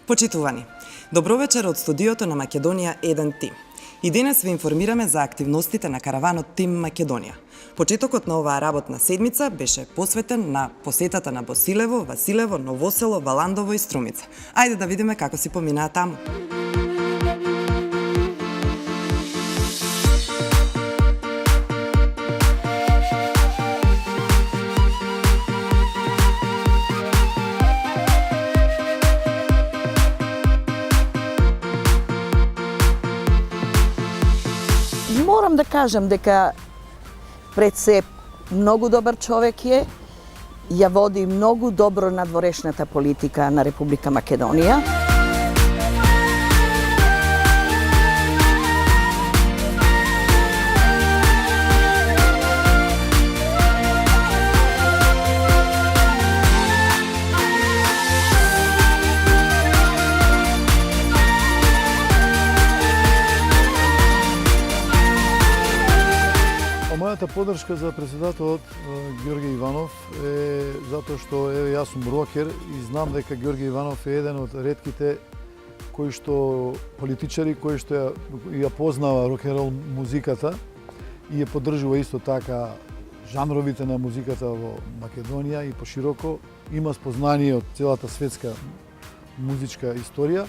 Почитувани, добро вечер од студиото на Македонија 1 Тим. И денес ви информираме за активностите на караванот Тим Македонија. Почетокот на оваа работна седмица беше посветен на посетата на Босилево, Василево, Новосело, Валандово и Струмица. Ајде да видиме како си поминаа таму. Морам да кажам дека пред се многу добар човек е, ја води многу добро надворешната политика на Република Македонија. Мојата поддршка за председателот Ѓорѓе Иванов е затоа што јас сум рокер и знам дека Ѓорѓе Иванов е еден од ретките кои што политичари кои што ја познава рок-н-рол музиката и ја поддржува исто така жанровите на музиката во Македонија и пошироко, има спознание од целата светска музичка историја.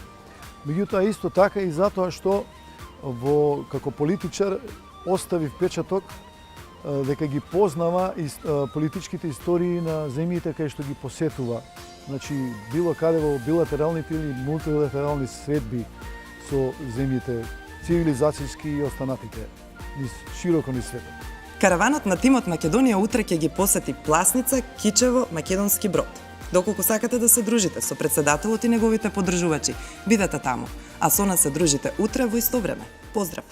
Меѓутоа исто така и затоа што како политичар остави впечаток дека ги познава политичките истории на земјите кај што ги посетува. Значи, било каде во билатералните или мултилатерални средби со земјите цивилизацијски и останатите широко низ светот. Караванот на Тимот Македонија утре ќе ги посети Пласница, Кичево, Македонски Брод. Доколку сакате да се дружите со председателот и неговите поддржувачи, бидете таму, а со нас се дружите утре во исто време. Поздрав!